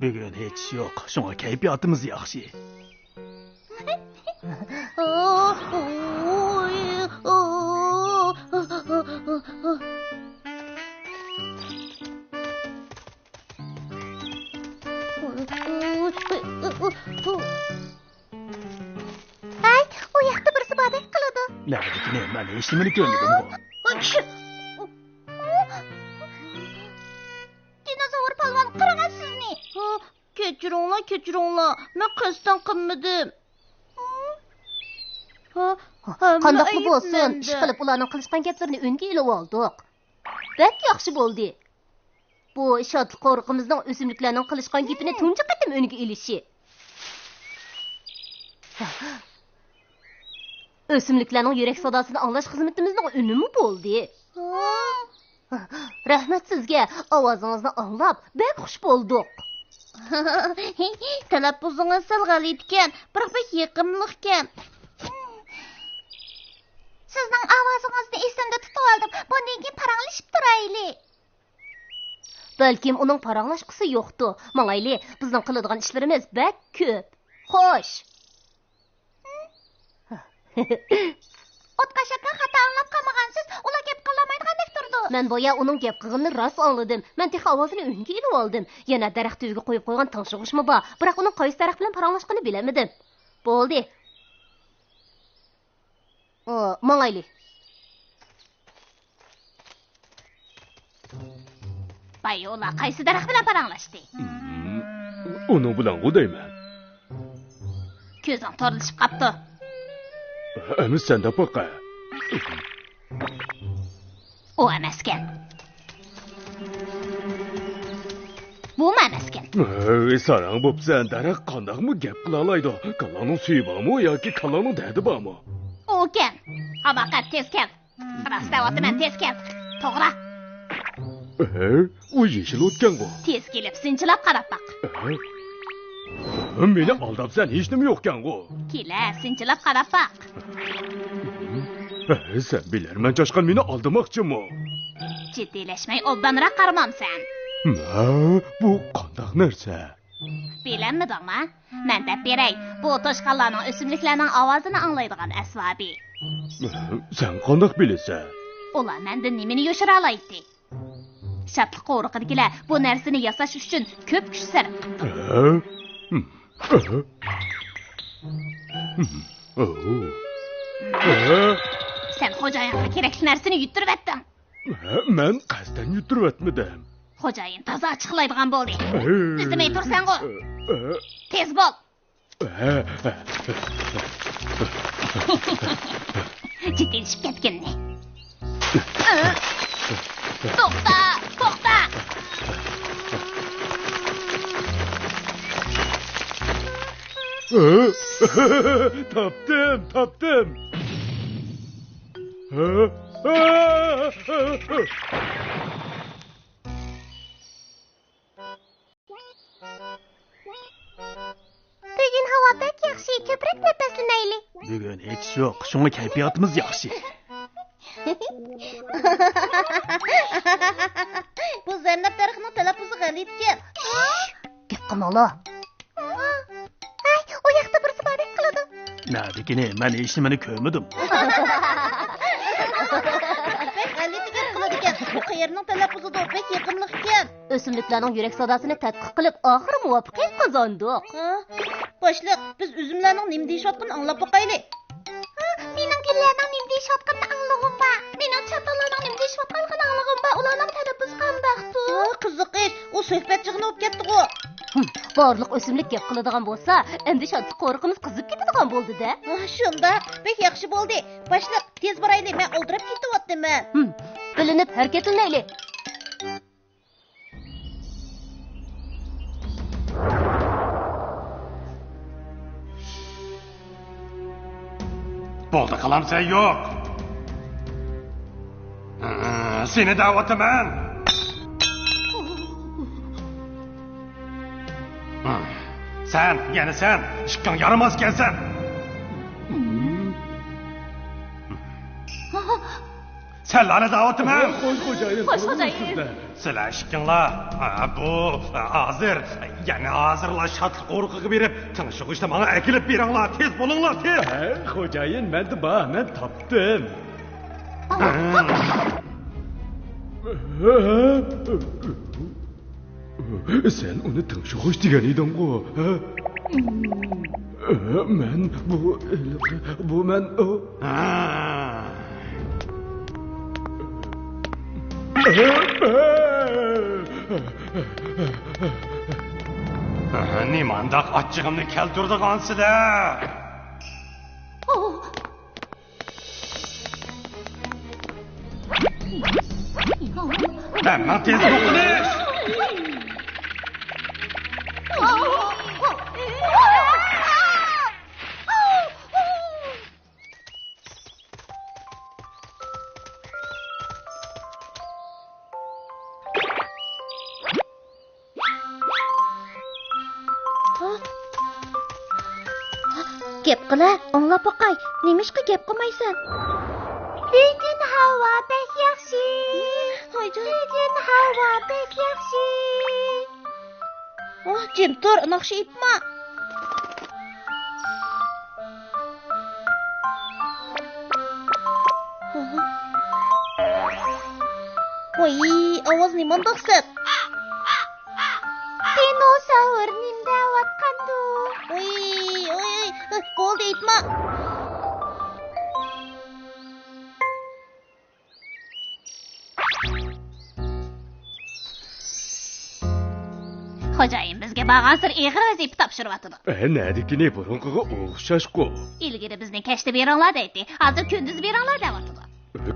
Bugün hiç yok. Şuna keyfiyatımız yaxşı. Ay, o yakta birisi badek kılıdı. Neredekine ben işlemini görmedim o. Dinozavr palvan qırağa sizni. Kechiringlar. Men qasddan qilmadim. Qandaqlı bolsun, iş qilib ularning qilishgan gaplarini o'nga ilib oldik. Bak yaxshi bo'ldi. Bu şadlıq qoruqimizning o'simliklarning qilishgan gapini tunji qatim o'nga ilishi. O'simliklarning yurak sadosini anglash xizmatimizning unumi bo'ldi. Rahmat sizga, ovozingizni anglab, bek xush bo'ldik. Talaffuzingiz sal g'alit ekan, biroq bek yiqimliq ekan. Sizning ovozingizni esimda tutib oldim. Bundan keyin paranglashib turayli. Balkim uning paranglashqisi yo'qdi. Mangayli, bizning qiladigan ishlarimiz bek ko'p. Xo'sh. O'tqashaqqa xato anglab qolmagansiz, ular gap qilamaydigandek turdi. Men boya uning gap qilganini rost angladim. Men tex ovozini o'nga ilib oldim. Yana daraxt tuyiga qo'yib qo'ygan tanshig'ishmi bor, biroq uning qaysi taraf bilan paranglashganini bilamadim. Bo'ldi. Mangayli. Bayola qaysi daraxt bilan paranglashdi? Uni bilan o'dayman. Ko'zim to'rilishib qapti. Emis senda baqa. O emaskan. Bu emaskan. Sarang bo'psan, daraxt qandaqmi gap qila oladi? Kallaning suyi bormi yoki kallaning dadi bormi? O'kan. Habaqa tez kel. Rastavotman tez kel. To'g'ri. U yeshil o'tgan bu. Tez kelib sinchilab qarab baq. Meni aldabsan, hech nima yo'qkan bu. Kela, sinchilab qarab baq. Sen bilarman chashqan meni aldamoqchimi? Jiddiylashmay obdanroq qaramamsan. Bu qandaq narsa? Bilamidingmi? Men deb beray. Bu toshqanlarning o'simliklarning ovozini anglaydigan asvabi. Sen qandaq bilasan? Ular mendan nimani yoshira oladi? Şadlıq qoruqidagilar bu narsani yasash uchun ko'p kuch sarflaydi. Sen xo'jayinga kerakli narsani yuttirib etding. Men qasddan yuttirib etmadim. Xo'jayin toza chiqlaydigan bo'ldi. Izimay tursan-ku. Tez bo'l. Jiddiyleşib ketganni. To'xta! Tapdım. Bugün hava pek yaxshi, ko'proq nafaslanaylik. Bugün hiç yok. Şuna keyfiyatımız yaxshi. Bu zernab daraxtining talaffuzi g'alit ekan. Gap qilmoqla. Ay, o yoqda birisi badek qiladi. Neredekine ben hech nimani ko'rmadim. Pek g'alit gap qiladi ekan. Bu qayerning talaffuzida pek yiqimliq ekan. O'simliklarning yurak sadosini tadqiq qilib, oxiri muvaffaqiyat qozondik. Boshliq, biz uzumlarning nima deyishayotganini anglab boqaylik. Mening gullarning nima deyishayotganini anglag'im bor. Mening chatallarning nima deyishayotganini anglag'im bor. Ularning talaffuzi qandaqdir? Qiziq ish. U suhbat jig'ini o'tib ketdi-ku. Barliq o'simlik gap qiladigan bo'lsa, endi shadlıq qoruqimiz qizib ketadigan bo'ldi-da. Shunda, pek yaxshi bo'ldi. Boshliq, tez boraylik. Men oldirib ketyapman. Bilinib harakatlanaylik. Bo'ldi qilamsan yo'q. Seni da'vataman. Sen, yana sen, ishqing yaramas ekansan. Senlarni da'vataman. Xo'jayin. Sizlar ishqinglar. Bu hozir, yana hozirlar shadliq qo'ruqiga berib, tinchlig'ishda menga akilib beringlar. Tez bo'linglar, tez. Xo'jayin, men topdim. Sen uni tinchlig'ish degan eding-ku. Men bu men Nimandaq achchig'imni keltirdigansizlar. Hemen tez dokunuş. Gap qila, anglab boqay. Nemishqa gap qilmaysan? Bugun havo bek yaxshi. Bugun havo bek yaxshi. Jim tur, naqshi itma. Voy, ovoz nimandaq sat? Dinosaur nimdayotqandu. Oy, bo'ldi itma. Xo'jayin bizga bag'ansir ig'ir vazifa topshiryapti. Nadikini burunqiga o'xshashku. Ilgari bizni kashta beringlar deydi. Hozir kunduz beringlar deyapti.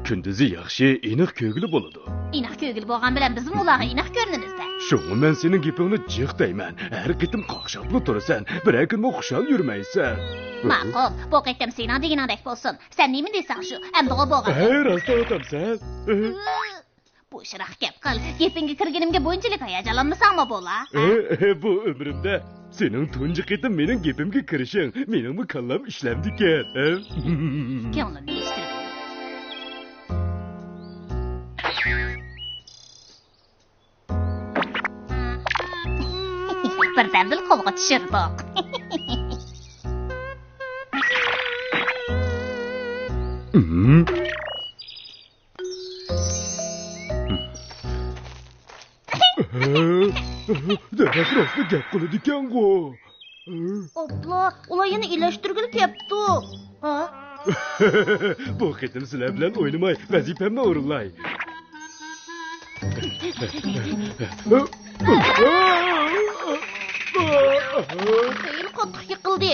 Kunduzi yaxshi, aniq ko'ngli bo'ladi. Aniq ko'ngil bo'lgan bilan bizim ularga aniq ko'rinimizda. Shunga men sening gapingni jiq deyman. Har qitim qoqshaqli turasan, bir kun xushal yurmaysan. Ma'qul, bu qitim sening deganingdek bo'lsin. Sen nima deysan shu? Endi o bo'lgan. Rost aytamsan. Bu shiraq gap qil. Gapingga kirganimga bo'yinchilik hayajonlanmasangmi bo'la? Bu umrimda sening tunji qitim mening gapimga kirishing, meningmi kallam ishlamdi ekan. Ko'nglimni eshittirdi. Birdamdil qo'lga tushirdik. Demek rostla gap qiladi ekan-ku. Abla, ular yana ilashtirgil kepti. Ha? Bu qitim sizlar bilan o'ynamay, vazifamni o'rinlay. Sayil qattiq yiqildi.